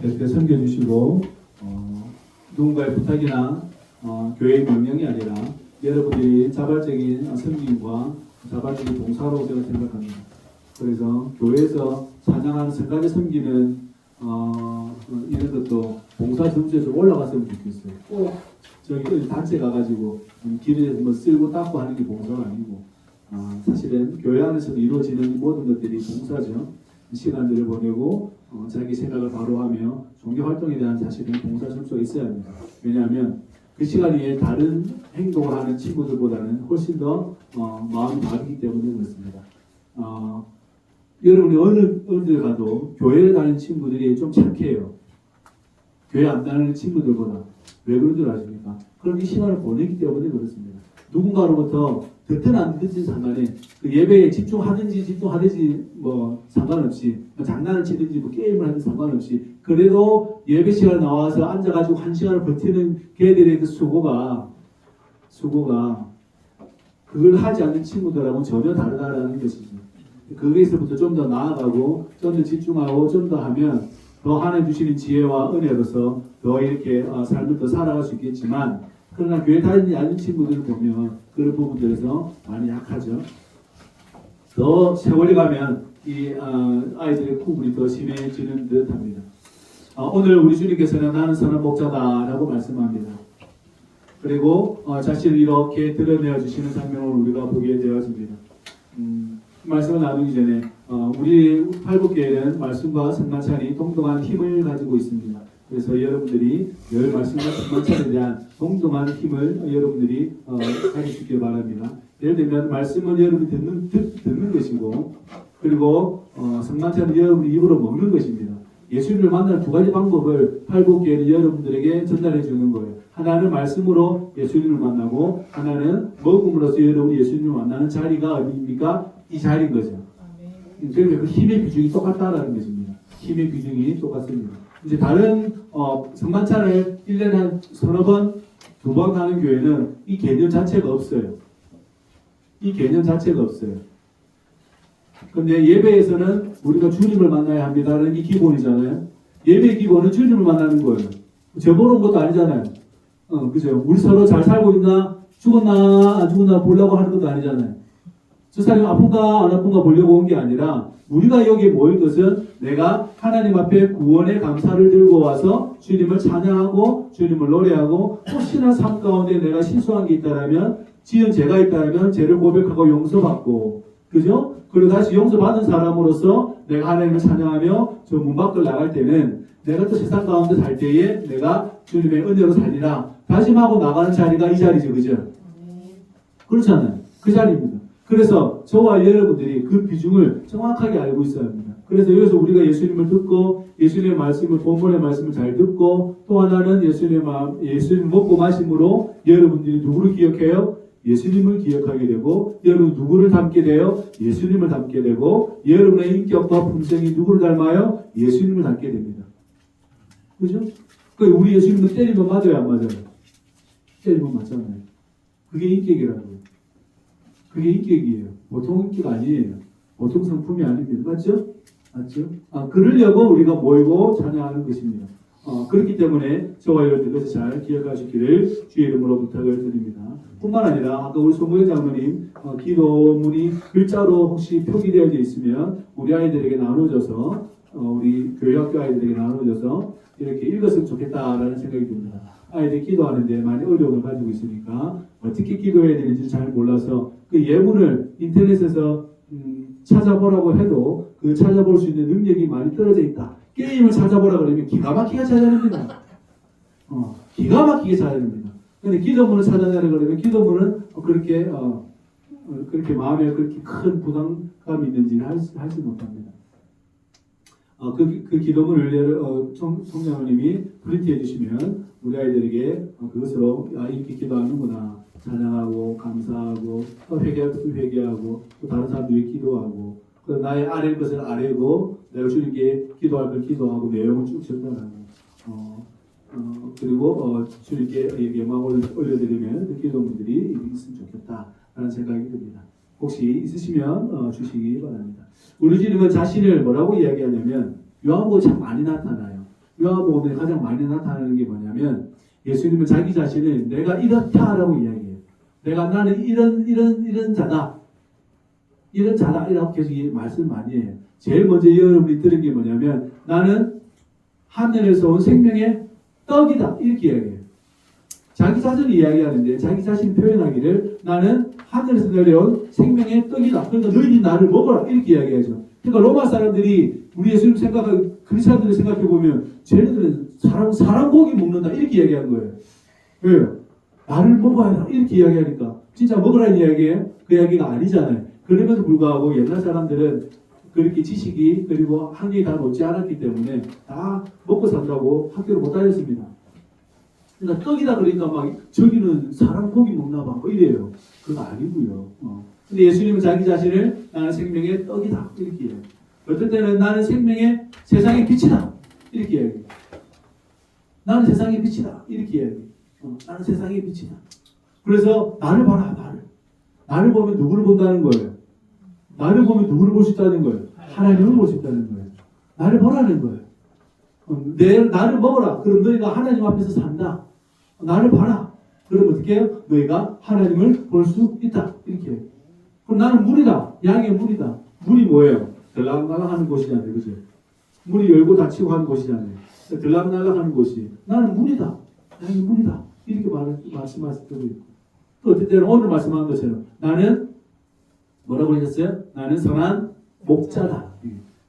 계속해서 섬겨주시고 누군가의 부탁이나 교회의 명령이 아니라 여러분들이 자발적인 섬김과 자발적인 봉사로 제가 생각합니다. 그래서 교회에서 찬양하는 성가대 섬기는 이런 것도 봉사 점수에 좀 올라갔으면 좋겠어요. 꼭 저기 단체 가가지고 길에 뭐 쓸고 닦고 하는 게 봉사가 아니고 사실은 교회 안에서도 이루어지는 모든 것들이 봉사죠. 시간들을 보내고 자기 생각을 바로 하며 종교 활동에 대한 사실은 봉사 점수가 있어야 합니다. 왜냐하면 그 시간에 다른 행동을 하는 친구들보다는 훨씬 더 마음이 다르기 때문에 그렇습니다. 여러분이 어느 데 가도 교회를 다니는 친구들이 좀 착해요. 교회 안 다니는 친구들보다. 왜 그런 줄 아십니까? 그런 이 시간을 보내기 때문에 그렇습니다. 누군가로부터 듣든 안 듣든 상관에 그 예배에 집중하든지 뭐 상관없이 뭐 장난을 치든지 뭐 게임을 하든 상관없이 그래도 예배 시간에 나와서 앉아가지고 한 시간을 버티는 걔들의 그 수고가 그걸 하지 않는 친구들하고는 전혀 다르다라는 것이죠. 거기에서부터 좀 더 나아가고 좀 더 집중하고 좀 더 하면 더 하나님 주시는 지혜와 은혜로서 더 이렇게 삶을 더 살아갈 수 있겠지만 그러나 교회 다니지 않는 친구들을 보면 그런 부분들에서 많이 약하죠. 더 세월이 가면 이 아이들의 구분이 더 심해지는 듯 합니다. 오늘 우리 주님께서는 나는 선한 목자다라고 말씀합니다. 그리고 자신을 이렇게 드러내어 주시는 장면을 우리가 보게 되었습니다. 말씀을 나누기 전에 우리 팔복교회는 말씀과 성만찬이 동등한 힘을 가지고 있습니다. 그래서 여러분들이 늘 말씀과 성만찬에 대한 동등한 힘을 여러분들이 가질 수 있기를 바랍니다. 예를 들면 말씀은 여러분이 듣는 것이고 그리고 성만찬은 여러분이 입으로 먹는 것입니다. 예수님을 만나는 두 가지 방법을 팔복교회는 여러분들에게 전달해 주는 거예요. 하나는 말씀으로 예수님을 만나고 하나는 먹음으로써 여러분이 예수님을 만나는 자리가 어디입니까? 이 자리인 거죠. 그러니까 그 힘의 비중이 똑같다라는 것입니다. 힘의 비중이 똑같습니다. 이제 다른 성만찬을 1년에 한 서너 번, 두 번 하는 교회는 이 개념 자체가 없어요. 이 개념 자체가 없어요. 근데 예배에서는 우리가 주님을 만나야 합니다라는 이 기본이잖아요. 예배의 기본은 주님을 만나는 거예요. 저보러 온 것도 아니잖아요. 그죠? 우리 서로 잘 살고 있나? 죽었나? 안 죽었나? 보려고 하는 것도 아니잖아요. 저 사람이 아픈가 안 아픈가 보려고 온 게 아니라 우리가 여기에 모인 것은 내가 하나님 앞에 구원의 감사를 들고 와서 주님을 찬양하고 주님을 노래하고 혹시나 삶 가운데 내가 실수한 게 있다면 지은 죄가 있다면 죄를 고백하고 용서받고 그죠? 그리고 다시 용서받은 사람으로서 내가 하나님을 찬양하며 저 문 밖을 나갈 때는 내가 또 세상 가운데 살 때에 내가 주님의 은혜로 살리라 다짐하고 나가는 자리가 이 자리죠. 그죠? 그렇잖아요. 그 자리입니다. 그래서 저와 여러분들이 그 비중을 정확하게 알고 있어야 합니다. 그래서 여기서 우리가 예수님을 듣고 예수님의 말씀을 본문의 말씀을 잘 듣고 또 하나는 예수님 먹고 마심으로 여러분들이 누구를 기억해요? 예수님을 기억하게 되고 여러분 누구를 닮게 돼요? 예수님을 닮게 되고 여러분의 인격과 품성이 누구를 닮아요? 예수님을 닮게 됩니다. 그죠? 우리 예수님은 때리면 맞아요? 안 맞아요? 때리면 맞잖아요. 그게 인격이라는 거예요. 그게 인격이에요. 보통 인격 아니에요. 보통 성품이 아닙니다. 맞죠? 맞죠? 그러려고 우리가 모이고 찬양하는 것입니다. 그렇기 때문에 저와 여러분들 그것을 잘 기억하시기를 주의 이름으로 부탁을 드립니다. 뿐만 아니라 아까 우리 송구현 장로님 기도문이 글자로 혹시 표기되어 있으면 우리 아이들에게 나눠줘서 우리 교회학교 아이들에게 나눠줘서 이렇게 읽었으면 좋겠다라는 생각이 듭니다. 아이들이 기도하는데 많이 어려움을 가지고 있으니까 어떻게 기도해야 되는지 잘 몰라서 그 예문을 인터넷에서 찾아보라고 해도 그 찾아볼 수 있는 능력이 많이 떨어져 있다. 게임을 찾아보라 그러면 기가 막히게 찾아냅니다. 기가 막히게 찾아냅니다. 근데 기도문을 찾아내라 그러면 기도문은 그렇게 마음에 그렇게 큰 부담감이 있는지는 하지 못합니다. 그 기도문을 총장님이 프린트해 주시면 우리 아이들에게 그것으로 이렇게 기도하는구나 찬양하고 감사하고 또 회개할 것을 회개하고 또 다른 사람들이 기도하고 그 나의 아래일 것을 아래고 내가 주님께 기도할 걸 기도하고 내용을 쭉 전달하고 그리고 주님께 영광을 올려드리면 그 기도문들이 있으면 좋겠다라는 생각이 듭니다. 혹시 있으시면 주시기 바랍니다. 우리 주님은 자신을 뭐라고 이야기하냐면 요한복음에 참 많이 나타나요. 요한복음에 가장 많이 나타나는 게 뭐냐면 예수님은 자기 자신을 내가 이렇다라고 이야기해요. 나는 이런 자다. 이런 자다. 이라고 계속 말씀 많이 해요. 제일 먼저 여러분이 들은 게 뭐냐면 나는 하늘에서 온 생명의 떡이다. 이렇게 이야기해요. 자기 자신을 이야기하는데 자기 자신이 표현하기를 나는 하늘에서 내려온 생명의 떡이다. 그러니까 너희들이 나를 먹어라. 이렇게 이야기하죠. 그러니까 로마 사람들이 우리 예수님 생각하고 그리스도인들을 생각해보면 쟤네들은 사람 고기 먹는다. 이렇게 이야기하는 거예요. 왜요? 나를 먹어야 한다. 이렇게 이야기하니까 진짜 먹으라는 이야기예요? 그 이야기가 아니잖아요. 그럼에도 불구하고 옛날 사람들은 그렇게 지식이 그리고 학력이 다 높지 않았기 때문에 다 먹고 산다고 학교를 못 다녔습니다. 그러니까 떡이다 그러니까 막 저기는 사람 고기 먹나 봐 뭐 이래요. 그거 아니고요. 근데 예수님은 자기 자신을 나는 생명의 떡이다 이렇게 해요. 어떨 때는 나는 생명의 세상의 빛이다 이렇게 이야기해요. 나는 세상의 빛이다 이렇게 이야기해요. 나는 세상의 빛이다. 그래서 나를 봐라. 나를 보면 누구를 본다는 거예요? 나를 보면 누구를 볼 수 있다는 거예요? 하나님을 볼 수 있다는 거예요. 나를 보라는 거예요. 나를 먹어라. 그럼 너희가 하나님 앞에서 산다. 나를 봐라. 그럼 어떻게 해요? 너희가 하나님을 볼 수 있다. 이렇게 해요. 그럼 나는 물이다. 양의 물이다. 물이 뭐예요? 들락날락 하는 곳이잖아요. 그죠? 물이 열고 닫히고 하는 곳이잖아요. 들락날락 하는 곳이. 나는 물이다. 양의 물이다. 이렇게 말씀하실 때도 있고. 또 어떨 때는 오늘 말씀한 것처럼 나는 뭐라고 하셨어요? 나는 선한 목자다.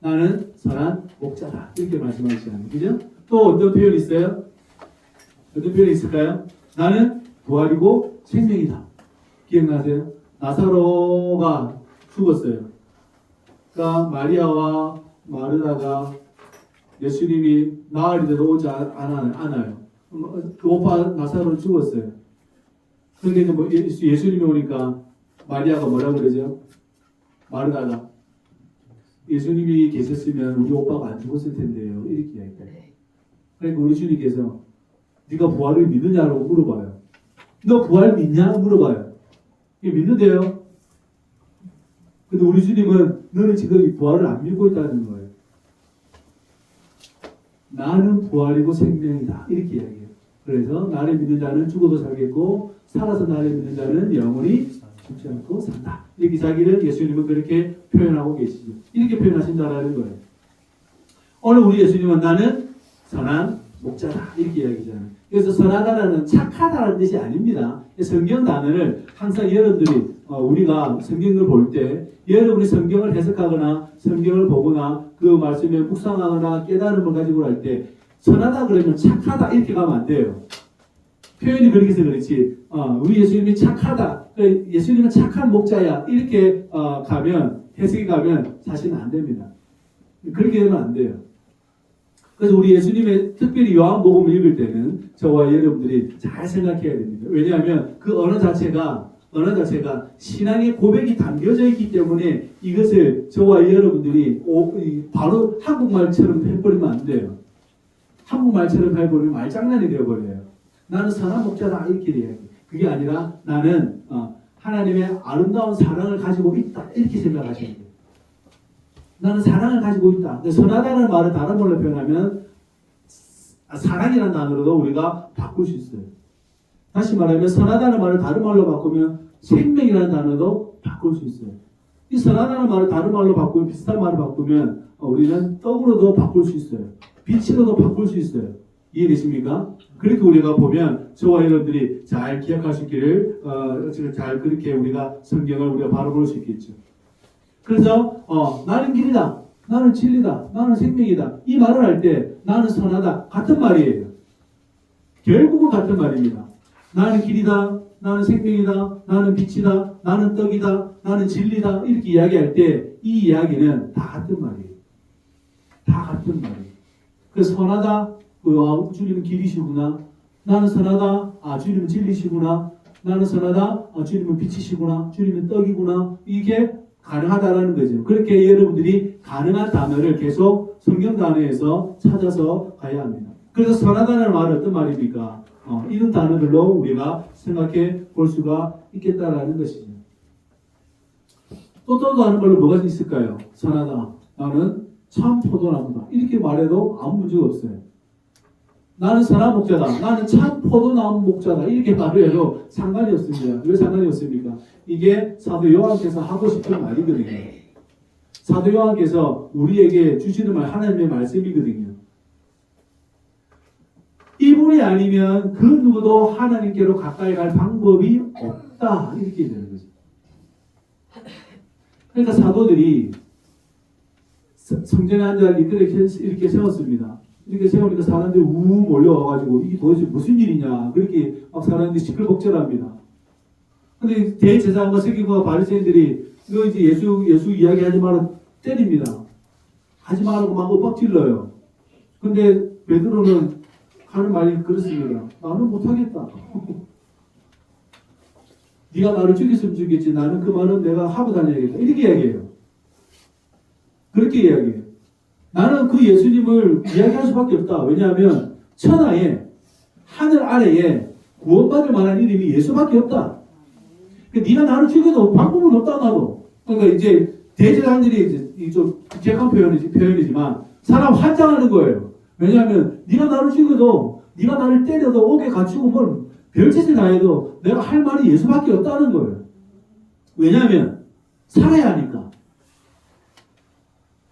나는 선한 목자다. 이렇게 말씀하시잖아요. 그죠? 또 어떤 표현이 있어요? 어떤 표현이 있을까요? 나는 부활이고 생명이다. 기억나세요? 나사로가 죽었어요. 그러니까 마리아와 마르다가 예수님이 나흘이 돼도 오지 않아요. 그 오빠 나사로는 죽었어요. 그런데 이제 뭐 예수님이 오니까 마리아가 뭐라 그러죠? 마르다가 예수님이 계셨으면 우리 오빠가 안 죽었을 텐데요. 이렇게 이야기해요. 그러니까 우리 주님께서 네가 부활을 믿느냐라고 물어봐요. 너 부활 믿냐? 물어봐요. 믿는데요. 근데 우리 주님은 너는 지금 부활을 안 믿고 있다는 거예요. 나는 부활이고 생명이다. 이렇게 이야기해요. 그래서 나를 믿는 자는 죽어도 살겠고 살아서 나를 믿는 자는 영원히 죽지 않고 산다. 이렇게 자기를 예수님은 그렇게 표현하고 계시죠. 이렇게 표현하신다라는 거예요. 오늘 우리 예수님은 나는 선한 목자다. 이렇게 이야기잖아요. 그래서 선하다라는 착하다라는 뜻이 아닙니다. 성경 단어를 항상 여러분들이 우리가 성경을 볼 때 여러분이 성경을 해석하거나 성경을 보거나 그 말씀에 묵상하거나 깨달음을 가지고 할 때 선하다 그러면 착하다 이렇게 가면 안 돼요. 표현이 그렇게 해서 그렇지 우리 예수님이 착하다 예수님은 착한 목자야 이렇게 가면 해석이 가면 사실은 안 됩니다. 그렇게 되면 안 돼요. 그래서 우리 예수님의 특별히 요한복음을 읽을 때는 저와 여러분들이 잘 생각해야 됩니다. 왜냐하면 그 언어 자체가 신앙의 고백이 담겨져 있기 때문에 이것을 저와 여러분들이 바로 한국말처럼 해버리면 안 돼요. 한국말처럼 해버리면 말장난이 되어버려요. 나는 선한 목자다 이렇게 돼요. 그게 아니라 나는 하나님의 아름다운 사랑을 가지고 있다 이렇게 생각하셔야 돼요. 나는 사랑을 가지고 있다. 선하다는 말을 다른 말로 표현하면 사랑이라는 단어로도 우리가 바꿀 수 있어요. 다시 말하면 선하다는 말을 다른 말로 바꾸면 생명이라는 단어도 바꿀 수 있어요. 이 선하다는 말을 다른 말로 바꾸면 비슷한 말을 바꾸면 우리는 떡으로도 바꿀 수 있어요. 빛으로도 바꿀 수 있어요. 이해되십니까? 그렇게 우리가 보면 저와 여러분들이 잘 기억할 수 있기를 잘 그렇게 우리가 성경을 우리가 바로 볼 수 있겠죠. 그래서 나는 길이다, 나는 진리다, 나는 생명이다 이 말을 할 때 나는 선하다 같은 말이에요. 결국은 같은 말입니다. 나는 길이다, 나는 생명이다, 나는 빛이다, 나는 떡이다, 나는 진리다 이렇게 이야기할 때 이 이야기는 다 같은 말이에요. 다 같은 말이에요. 그래서 선하다, 주님은 길이시구나. 나는 선하다, 주님은 진리시구나. 나는 선하다, 주님은 빛이시구나. 주님은 떡이구나. 이게 가능하다라는 거죠. 그렇게 여러분들이 가능한 단어를 계속 성경 단어에서 찾아서 가야 합니다. 그래서 선하다는 말은 어떤 말입니까? 이런 단어들로 우리가 생각해 볼 수가 있겠다라는 것이죠. 또 다른 말로 뭐가 있을까요? 선하다. 나는 참 포도나무다. 이렇게 말해도 아무 문제가 없어요. 나는 선한 목자다. 나는 참 포도나무 목자다. 이렇게 말을 해도 상관이 없습니다. 왜 상관이 없습니까? 이게 사도 요한께서 하고 싶은 말이거든요. 사도 요한께서 우리에게 주시는 말 하나님의 말씀이거든요. 이분이 아니면 그 누구도 하나님께로 가까이 갈 방법이 없다. 이렇게 되는 거죠. 그러니까 사도들이 성전에 앉아 이렇게 세웠습니다. 이렇게 세우니까 사람들이 우웅 몰려와가지고 이게 도대체 무슨 일이냐 그렇게 막 사람들이 시끌벅적합니다. 근데 대제사장과 서기관과 바리새인들이 이거 이제 예수 이야기하지 말아 때립니다. 하지 말라고 막 윽박질러요. 근데 베드로는 하는 말이 그렇습니다. 나는 못하겠다. 네가 나를 죽였으면 죽겠지. 나는 그 말은 내가 하고 다녀야겠다. 이렇게 이야기해요. 그렇게 이야기해요. 나는 그 예수님을 이야기할 수밖에 없다. 왜냐하면 천하에 하늘 아래에 구원받을 만한 이름이 예수밖에 없다. 그러니까 네가 나를 죽여도 방법은 없다 나도. 그러니까 이제 대제사장들이 이제 좀 객관 표현이지만 사람 환장하는 거예요. 왜냐하면 네가 나를 죽여도 네가 나를 때려도 옥에 갇히고 뭘 별짓을 다 해도 내가 할 말이 예수밖에 없다는 거예요. 왜냐하면 살아야 하니까.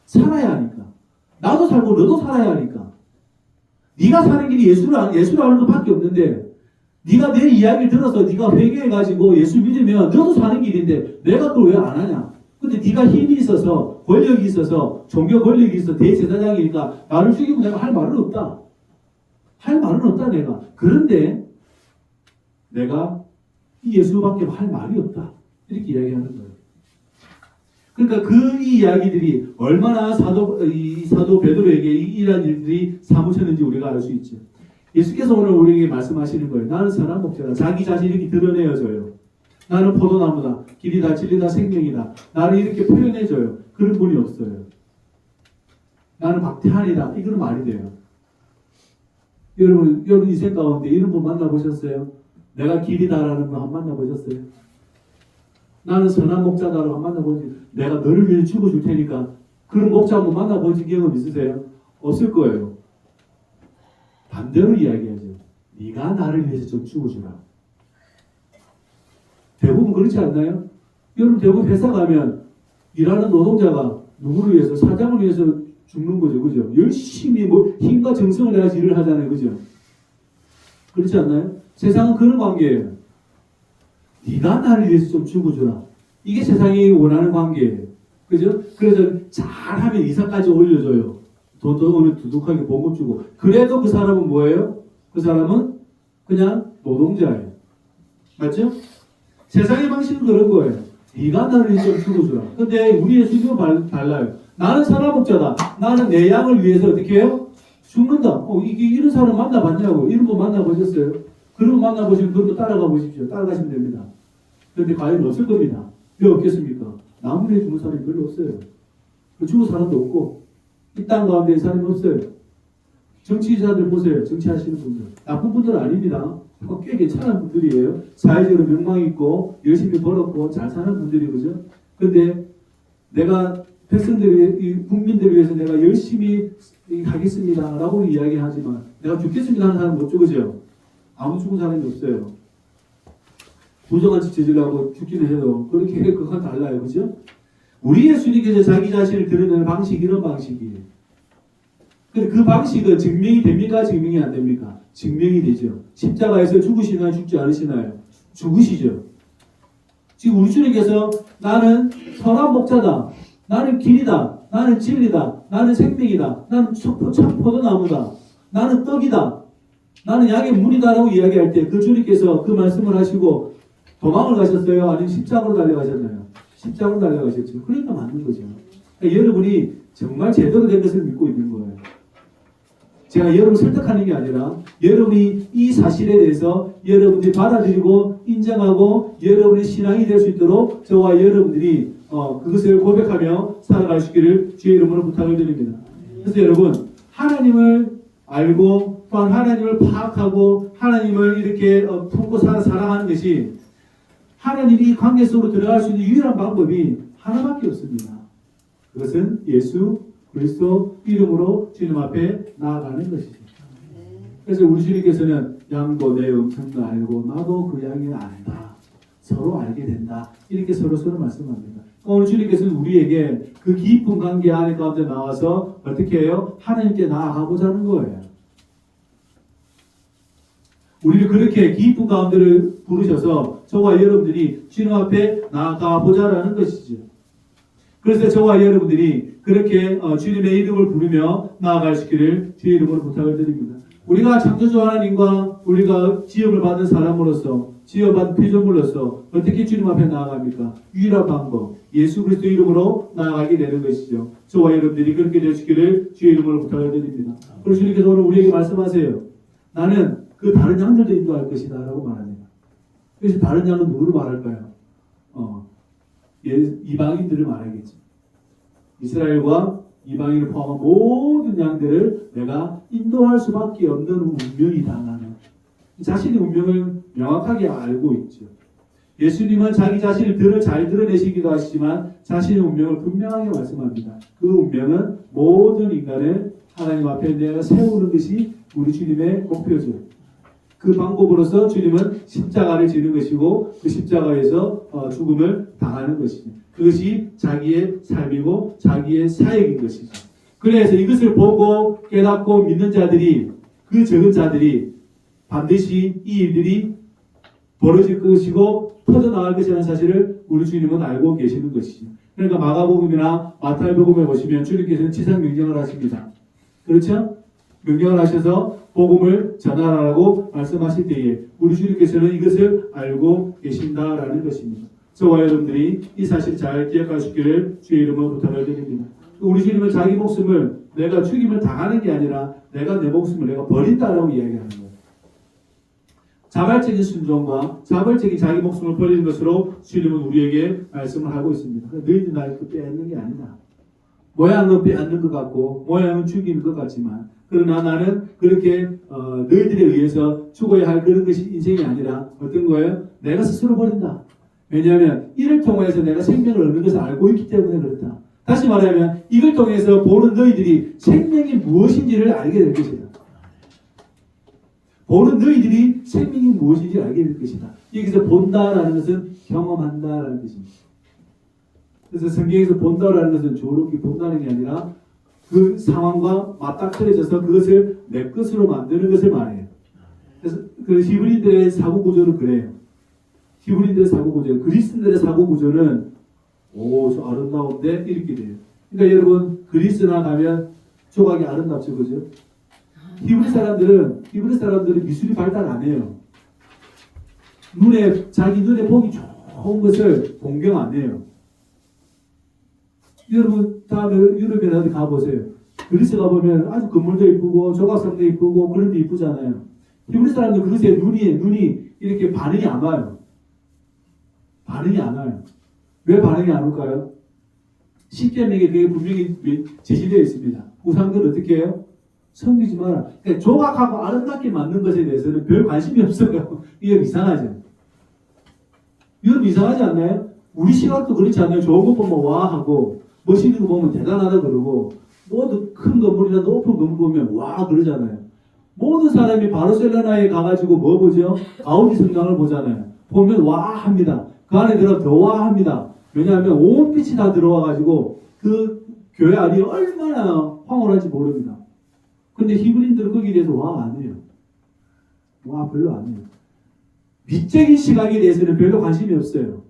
살아야 하니까. 나도 살고 너도 살아야 하니까. 네가 사는 길이 예수를 아는 것밖에 없는데 네가 내 이야기를 들어서 네가 회개해가지고 예수 믿으면 너도 사는 길인데 내가 그걸 왜 안 하냐. 근데 네가 힘이 있어서 권력이 있어서 종교 권력이 있어 대제사장이니까 나를 죽이면 내가 할 말은 없다. 할 말은 없다 내가. 그런데 내가 이 예수밖에 할 말이 없다. 이렇게 이야기하는 거예요. 그러니까 그 이야기들이 얼마나 사도 베드로에게 이러한 일들이 사무쳤는지 우리가 알 수 있죠. 예수께서 오늘 우리에게 말씀하시는 거예요. 나는 선한 목자다. 자기 자신을 이렇게 드러내어줘요. 나는 포도나무다. 길이다, 진리다, 생명이다. 나를 이렇게 표현해줘요. 그런 분이 없어요. 나는 박태환이다. 이거는 말이 돼요. 여러분 인생 가운데 이런 분 만나보셨어요? 내가 길이다라는 분 한 번 만나보셨어요? 나는 선한 목자다라고 한 번 만나보지. 내가 너를 위해 죽어줄 테니까 그런 목자 한번 만나보신 경험 있으세요? 없을 거예요. 반대로 이야기하죠. 네가 나를 위해서 좀 죽어주라. 대부분 그렇지 않나요? 여러분 대부분 회사 가면 일하는 노동자가 누구를 위해서 사장을 위해서 죽는 거죠. 그죠? 열심히 힘과 정성을 내가 일을 하잖아요. 그죠? 그렇지 않나요? 세상은 그런 관계예요. 네가 나를 위해서 좀 죽어주라. 이게 세상이 원하는 관계예요. 그죠? 그래서 잘하면 이사까지 올려줘요. 돈도 오늘 두둑하게 보급 주고. 그래도 그 사람은 뭐예요? 그 사람은 그냥 노동자예요. 맞죠? 세상의 방식은 그런 거예요. 네가 나를 위해서 좀 죽어주라. 근데 우리 예수님은 달라요. 나는 선한 목자다. 나는 내 양을 위해서 어떻게 해요? 죽는다. 이런 사람 만나봤냐고. 이런 분 만나보셨어요? 그런 분 만나보시면 그것도 따라가 보십시오. 따라가시면 됩니다. 그런데 과연 없을 겁니다. 왜 없겠습니까? 남을 위해 죽는 사람이 별로 없어요. 죽은 사람도 없고 이 땅 가운데 사람이 없어요. 정치자들 보세요. 정치하시는 분들. 나쁜 분들은 아닙니다. 꽤 괜찮은 분들이에요. 사회적으로 명망 있고 열심히 벌었고 잘 사는 분들이 그죠? 근데 내가 백성들, 국민들을 위해서 내가 열심히 하겠습니다 라고 이야기하지만 내가 죽겠습니다 하는 사람은 못 죽으죠. 아무 죽은 사람이 없어요. 부정한지 저질라고 죽기는 해도 그렇게 그건 달라요. 그죠? 우리 예수님께서 자기 자신을 드러내는 방식이 이런 방식이에요. 근데 그 방식은 증명이 됩니까? 증명이 안 됩니까? 증명이 되죠. 십자가에서 죽으시나요? 죽지 않으시나요? 죽으시죠. 지금 우리 주님께서 나는 선한 목자다. 나는 길이다. 나는 진리다. 나는 생명이다. 나는 참 포도나무다. 나는 떡이다. 나는 양의 문이다라고 이야기할 때 그 주님께서 그 말씀을 하시고 도망을 가셨어요? 아니면 십자가로 달려가셨나요? 십자가로 달려가셨죠. 그러니까 맞는 거죠. 그러니까 여러분이 정말 제대로 된 것을 믿고 있는 거예요. 제가 여러분을 설득하는 게 아니라 여러분이 이 사실에 대해서 여러분들이 받아들이고 인정하고 여러분의 신앙이 될 수 있도록 저와 여러분들이 그것을 고백하며 살아갈 수 있기를 주의 이름으로 부탁을 드립니다. 그래서 여러분 하나님을 알고 또한 하나님을 파악하고 하나님을 이렇게 품고 사랑하는 것이 하나님이 이 관계 속으로 들어갈 수 있는 유일한 방법이 하나밖에 없습니다. 그것은 예수 그리스도 이름으로 주님 앞에 나아가는 것이죠. 그래서 우리 주님께서는 양도 내 음성도 알고 나도 그 양을 안다. 서로 알게 된다. 이렇게 서로 말씀합니다. 오늘 주님께서는 우리에게 그 깊은 관계 안에 가운데 나와서 어떻게 해요? 하나님께 나아가보자는 거예요. 우리를 그렇게 깊은 가운데를 부르셔서 저와 여러분들이 주님 앞에 나아가보자라는 것이죠. 그래서 저와 여러분들이 그렇게 주님의 이름을 부르며 나아갈 수 있기를 주의 이름으로 부탁을 드립니다. 우리가 창조주 하나님과 우리가 지음을 받은 사람으로서 지어받은 피조물로서 어떻게 주님 앞에 나아갑니까? 유일한 방법, 예수 그리스도 이름으로 나아가게 되는 것이죠. 저와 여러분들이 그렇게 될 수 있기를 주의 이름으로 부탁을 드립니다. 그리고 주님께서 오늘 우리에게 말씀하세요. 나는 그 다른 양들도 인도할 것이다 라고 말합니다. 그래서 다른 양은 누구를 말할까요? 이방인들을 말하겠죠. 이스라엘과 이방인을 포함한 모든 양들을 내가 인도할 수밖에 없는 운명이다. 나는 자신의 운명을 명확하게 알고 있죠. 예수님은 자기 자신을 잘 드러내시기도 하시지만 자신의 운명을 분명하게 말씀합니다. 그 운명은 모든 인간을 하나님 앞에 내가 세우는 것이 우리 주님의 목표죠. 그 방법으로서 주님은 십자가를 지는 것이고 그 십자가에서 죽음을 당하는 것이죠. 그것이 자기의 삶이고 자기의 사역인 것이죠. 그래서 이것을 보고 깨닫고 믿는 자들이, 그 적은 자들이 반드시 이 일들이 벌어질 것이고 터져나갈 것이라는 사실을 우리 주님은 알고 계시는 것이죠. 그러니까 마가복음이나 마태복음에 보시면 주님께서는 지상 명령을 하십니다. 그렇죠? 명령을 하셔서 복음을 전하라고 말씀하실 때에 우리 주님께서는 이것을 알고 계신다라는 것입니다. 저와 여러분들이 이 사실을 잘 기억할 수 있기를 주의 이름으로 부탁을 드립니다. 우리 주님은 자기 목숨을 내가 죽임을 당하는 게 아니라 내가 내 목숨을 내가 버린다라고 이야기하는 거예요. 자발적인 순종과 자발적인 자기 목숨을 버리는 것으로 주님은 우리에게 말씀을 하고 있습니다. 너희들 나를 빼앗는 게 아니다. 모양은 빼앗는 것 같고 모양은 죽이는 것 같지만 그러나 나는 그렇게 너희들에 의해서 죽어야 할 그런 것이 인생이 아니라 어떤 거예요? 내가 스스로 버린다. 왜냐하면 이를 통해서 내가 생명을 얻는 것을 알고 있기 때문에 그렇다. 다시 말하면 이걸 통해서 보는 너희들이 생명이 무엇인지를 알게 될 것이다. 보는 너희들이 생명이 무엇인지를 알게 될 것이다. 여기서 본다라는 것은 경험한다라는 뜻입니다. 그래서 성경에서 본다라는 것은 조롭게 본다는 게 아니라 그 상황과 맞닥뜨려져서 그것을 내 것으로 만드는 것을 말해요. 그래서 그 히브리들의 사고 구조는 그래요. 히브리들의 사고 구조, 그리스인들의 사고 구조는 저 아름다운데 이렇게 돼요. 그러니까 여러분 그리스나 가면 조각이 아름답죠, 그죠? 히브리 사람들은 미술이 발달 안 해요. 자기 눈에 보기 좋은 것을 공경 안 해요. 여러분 다음에 유럽에 어디 가보세요. 그리스 가보면 아주 건물도 이쁘고 조각상도 이쁘고 그런 데 이쁘잖아요. 히브리 사람들 그것에 눈이 이렇게 반응이 안 와요. 반응이 안 와요. 왜 반응이 안 올까요? 십계명에 그게 분명히 제시되어 있습니다. 우상들 어떻게 해요? 섬기지 마라. 그러니까 조각하고 아름답게 만든 것에 대해서는 별 관심이 없어요. 이게 이상하죠. 이건 이상하지 않나요? 우리 시각도 그렇지 않나요? 좋은 거 보면 와 하고 멋있는 거 보면 대단하다 그러고 모두 큰 건물이나 높은 건물 보면 와 그러잖아요. 모든 사람이 바르셀로나에 가가지고 뭐 보죠? 가우디 성당을 보잖아요. 보면 와 합니다. 그 안에 들어 더 와 합니다. 왜냐하면 온 빛이 다 들어와가지고 그 교회 안이 얼마나 황홀한지 모릅니다. 근데 히브리인들은 거기에 대해서 와 안 해요. 와 별로 안 해요. 미적인 시각에 대해서는 별로 관심이 없어요.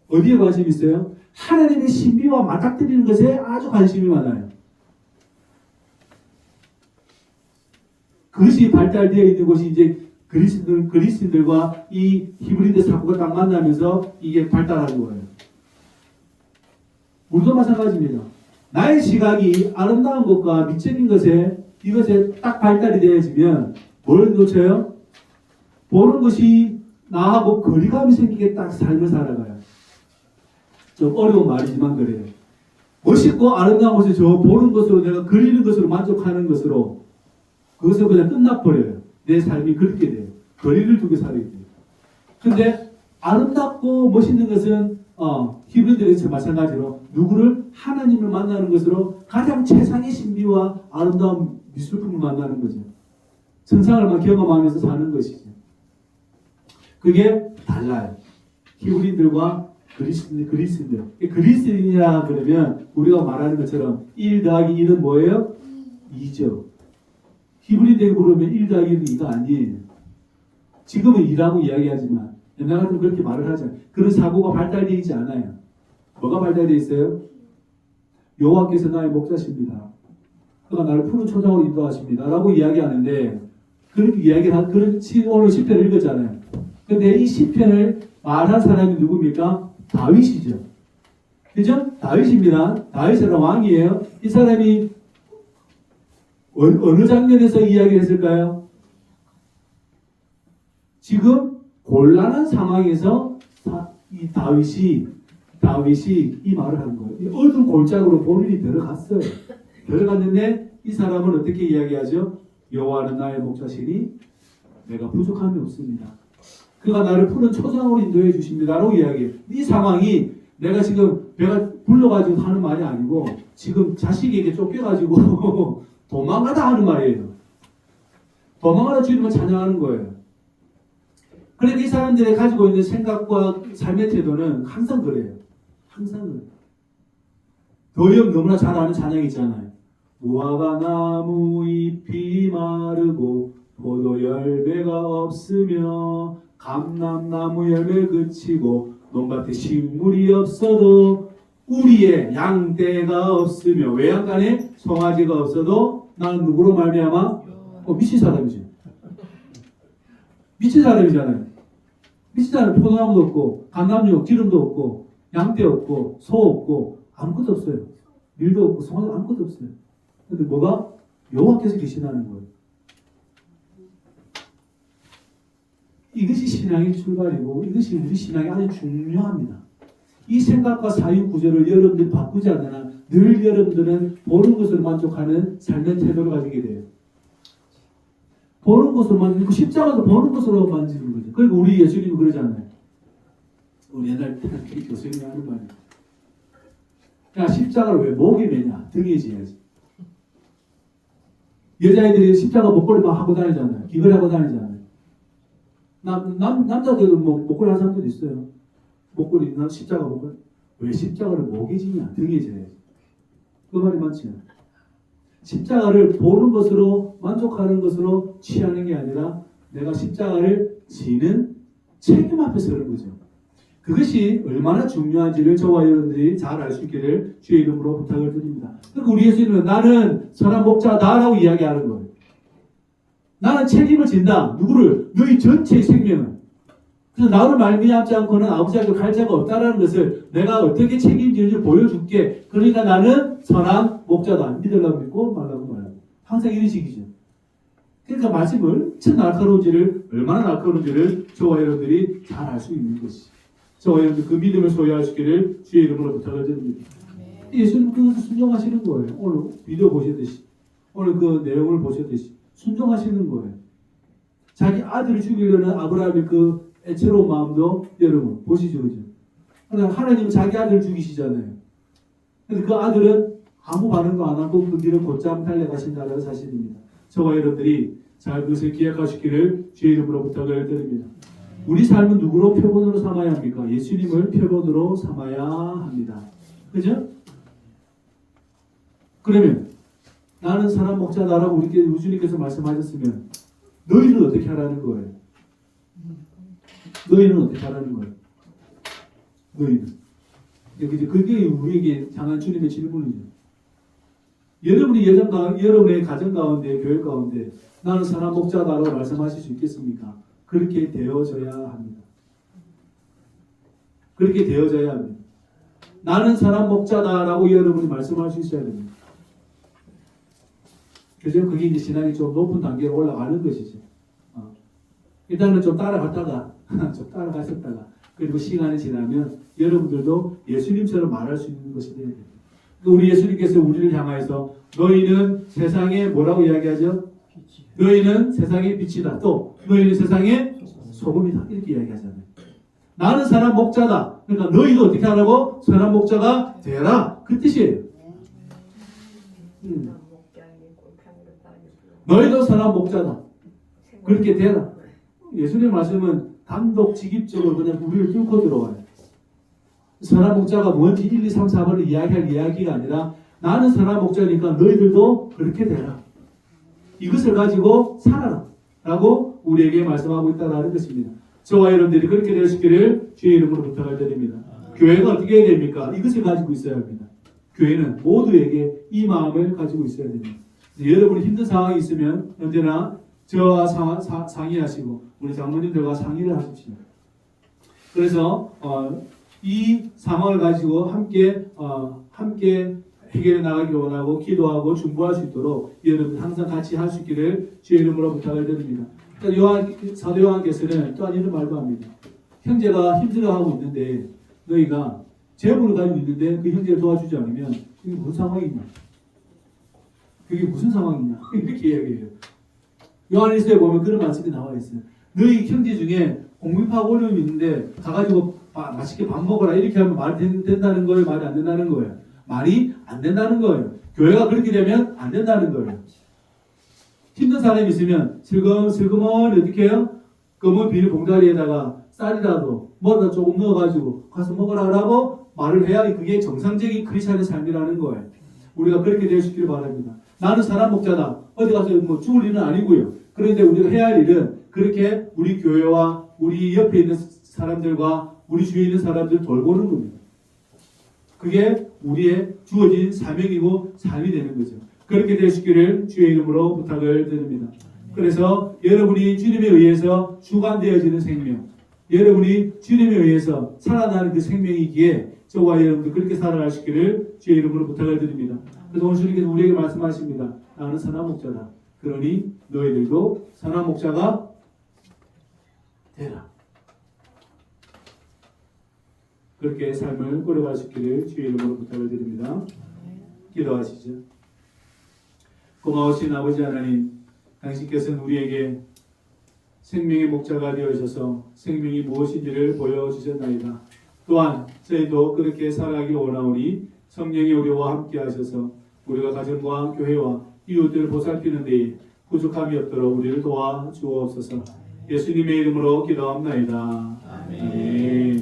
어디에 관심이 있어요? 하나님의 신비와 맞닥뜨리는 것에 아주 관심이 많아요. 그것이 발달되어 있는 곳이 이제 그리스인들과 이 히브리인들 사고가 딱 만나면서 이게 발달하는 거예요. 우리도 마찬가지입니다. 나의 시각이 아름다운 것과 미적인 이것에 딱 발달이 되어지면 뭘 놓쳐요? 보는 것이 나하고 거리감이 생기게 딱 삶을 살아가요. 좀 어려운 말이지만 그래요. 멋있고 아름다운 것을 저 보는 것으로 내가 그리는 것으로 만족하는 것으로 그것을 그냥 끝나버려요. 내 삶이 그렇게 돼요. 거리를 두고 살게 돼요. 근데 아름답고 멋있는 것은 히브리들에서 마찬가지로 누구를 하나님을 만나는 것으로 가장 최상의 신비와 아름다운 미술품을 만나는 거죠. 천상을만 경험하면서 사는 것이죠. 그게 달라요. 히브리인들과 그리스인들. 그리스인이라 그러면 우리가 말하는 것처럼 1 더하기 1은 뭐예요? 2죠. 히브리인들에게 물으면 1 더하기 1은 2가 아니에요. 지금은 2라고 이야기하지만 옛날 같으면 그렇게 말을 하지 않아요. 그런 사고가 발달되어 있지 않아요. 뭐가 발달되어 있어요? 여호와께서 나의 목자십니다. 그가 나를 푸른 초장으로 인도하십니다. 라고 이야기하는데 그렇게 이야기를 그런 오늘 10편을 읽었잖아요. 근데 이 10편을 말한 사람이 누굽니까? 다윗이죠. 그죠? 다윗입니다. 다윗이라는 왕이에요. 이 사람이 어느 장면에서 이야기를 했을까요? 지금 곤란한 상황에서 이 다윗이 이 말을 하는 거예요. 이 어두운 골짜기로 본인이 들어갔어요. 들어갔는데 이 사람은 어떻게 이야기하죠? 여호와는 나의 목자시니 내가 부족함이 없습니다. 그가 나를 푸른 초장으로 인도해 주십니다. 라고 이야기해요. 이 상황이 내가 지금 배가 불러가지고 하는 말이 아니고 지금 자식에게 쫓겨가지고 도망가다 하는 말이에요. 도망가다 주님을 찬양하는 거예요. 그러니까 이 사람들이 가지고 있는 생각과 삶의 태도는 항상 그래요. 항상 그래요. 더영 너무나 잘 아는 찬양이 있잖아요. 무화과 나무 잎이 마르고 포도 열매가 없으며 감람나무 열매 그치고 논밭에 식물이 없어도 우리의 양떼가 없으며 외양간에 송아지가 없어도 나는 누구로 말미암아? 미친 사람이지. 미친 사람이잖아요. 미친 사람은 포도나무도 없고 감람나무 기름도 없고 양떼 없고 소 없고 아무것도 없어요. 밀도 없고 송아지 아무것도 없어요. 근데 뭐가? 여호와께서 계시다는 거예요. 이것이 신앙의 출발이고 이것이 우리 신앙이 아주 중요합니다. 이 생각과 사유 구조를 여러분들이 바꾸지 않는 한 늘 여러분들은 보는 것으로 만족하는 삶의 태도를 가지게 돼요. 보는 것으로 만지고 십자가도 보는 것으로 만지는 거죠. 그리고 우리 예수님은 그러잖아요. 우리 옛날 교수님이 하는 말이에요. 야, 십자가를 왜 목에 매냐? 등에 지어야지. 여자애들이 십자가 목걸이 막 하고 다니잖아요. 귀걸이 하고 다니잖아요. 남자들도 뭐 목걸이 하는 사람들도 있어요. 목걸이, 십자가 목걸이. 왜 십자가를 목에 지냐? 등에 지어야지. 그 말이 맞지? 십자가를 보는 것으로 만족하는 것으로 취하는 게 아니라 내가 십자가를 지는 책임 앞에 서는 거죠. 그것이 얼마나 중요한지를 저와 여러분들이 잘 알 수 있기를 주의 이름으로 부탁을 드립니다. 그러니까 우리 예수님은 나는 선한 목자다라고 이야기하는 거예요. 나는 책임을 진다. 누구를? 너희 전체의 생명을. 그래서 나를 말미암지 않고는 아버지에게 갈 자가 없다라는 것을 내가 어떻게 책임지는지 보여줄게. 그러니까 나는 선한 목자다. 믿으려고 믿고 말라고 말하고. 항상 이런 식이죠. 그러니까 말씀을 얼마나 날카로운지를 저와 여러분들이 잘 알 수 있는 것이죠. 저와 여러분들 그 믿음을 소유할 수 있기를 주의 이름으로 부탁을 드립니다. 예수님 그것을 순종하시는 거예요. 오늘 비디오 보셨듯이. 오늘 그 내용을 보셨듯이. 순종하시는 거예요. 자기 아들을 죽이려는 아브라함의 그 애처로운 마음도 여러분 보시죠. 그죠? 하나님은 자기 아들을 죽이시잖아요. 그래서 그 아들은 아무 반응도 안 하고 그 길을 곧장 달려가신다는 사실입니다. 저와 여러분들이 잘 그것을 기억하시기를 주의 이름으로 부탁을 드립니다. 우리 삶은 누구로 표본으로 삼아야 합니까? 예수님을 표본으로 삼아야 합니다. 그죠? 그러면 나는 사람 목자다라고 우리께 우주님께서 말씀하셨으면 너희는 어떻게 하라는 거예요? 너희는 어떻게 하라는 거예요? 너희는. 그게 우리에게 향한 주님의 질문이죠. 여러분의 가정 가운데, 교회 가운데 나는 사람 목자다라고 말씀하실 수 있겠습니까? 그렇게 되어져야 합니다. 그렇게 되어져야 합니다. 나는 사람 목자다라고 여러분이 말씀할 수 있어야 됩니다. 그래서 그게 이제 신앙이 좀 높은 단계로 올라가는 것이죠. 일단은 좀 따라갔다가 그리고 시간이 지나면 여러분들도 예수님처럼 말할 수 있는 것이 되야 됩니다. 우리 예수님께서 우리를 향하여서 너희는 세상에 뭐라고 이야기하죠? 너희는 세상의 빛이다. 또 너희는 세상의 소금이다. 이렇게 이야기하잖아요. 나는 선한 목자다. 그러니까 너희도 어떻게 하라고? 선한 목자가 되라. 그 뜻이에요. 너희도 선한 목자다. 그렇게 되라. 예수님의 말씀은 단독직입적으로 그냥 우리를 뚫고 들어와요. 선한 목자가 뭔지 1, 2, 3, 4번을 이야기할 이야기가 아니라 나는 선한 목자니까 너희들도 그렇게 되라. 이것을 가지고 살아라. 라고 우리에게 말씀하고 있다는 것입니다. 저와 여러분들이 그렇게 될 수 있기를 주의 이름으로 부탁을 드립니다. 교회가 어떻게 해야 됩니까? 이것을 가지고 있어야 합니다. 교회는 모두에게 이 마음을 가지고 있어야 됩니다. 여러분이 힘든 상황이 있으면 언제나 저와 상의하시고 우리 장로님들과 상의를 하십시오. 그래서 이 상황을 가지고 함께 해결해 나가기 원하고 기도하고 중보할 수 있도록 여러분 항상 같이 할 수 있기를 주의 이름으로 부탁을 드립니다. 사도 요한께서는 또한 이런 말도 합니다. 형제가 힘들어하고 있는데 너희가 재물을 가지고 있는데 그 형제를 도와주지 않으면 그게 무슨 상황이냐? 그게 무슨 상황이냐? 이렇게 이야기해요. 요한일서에 보면 그런 말씀이 나와 있어요. 너희 형제 중에 공급하고 어려움이 있는데 가가지고 맛있게 밥 먹어라 이렇게 하면 말이 된다는 거예요? 말이 안 된다는 거예요? 말이 안 된다는 거예요. 교회가 그렇게 되면 안 된다는 거예요. 힘든 사람이 있으면 슬그머니 어떻게 해요? 검은 비닐 봉다리에다가 쌀이라도 뭐라도 조금 넣어가지고 가서 먹으라고 말을 해야 그게 정상적인 크리스찬의 삶이라는 거예요. 우리가 그렇게 될 수 있기를 바랍니다. 나는 선한 목자다. 어디 가서 뭐 죽을 일은 아니고요. 그런데 우리가 해야 할 일은 그렇게 우리 교회와 우리 옆에 있는 사람들과 우리 주위에 있는 사람들을 돌보는 겁니다. 그게 우리의 주어진 사명이고 삶이 되는 거죠. 그렇게 될 수 있기를 주의 이름으로 부탁을 드립니다. 그래서 여러분이 주님에 의해서 주관되어지는 생명, 여러분이 주님에 의해서 살아나는 그 생명이기에 저와 여러분들 그렇게 살아갈 수 있기를 주의 이름으로 부탁을 드립니다. 그래서 오늘 주님께서 우리에게 말씀하십니다. 나는 선한 목자다. 그러니 너희들도 선한 목자가 되라. 그렇게 삶을 꾸려갈 수 있기를 주의 이름으로 부탁을 드립니다. 기도하시죠. 고마우신 아버지 하나님, 당신께서는 우리에게 생명의 목자가 되어주셔서 생명이 무엇인지를 보여주셨나이다. 또한 저희도 그렇게 살아가기 원하오니 성령이 우리와 함께 하셔서 우리가 가정과 교회와 이웃들을 보살피는 데에 부족함이 없도록 우리를 도와주옵소서. 예수님의 이름으로 기도합나이다. 아멘.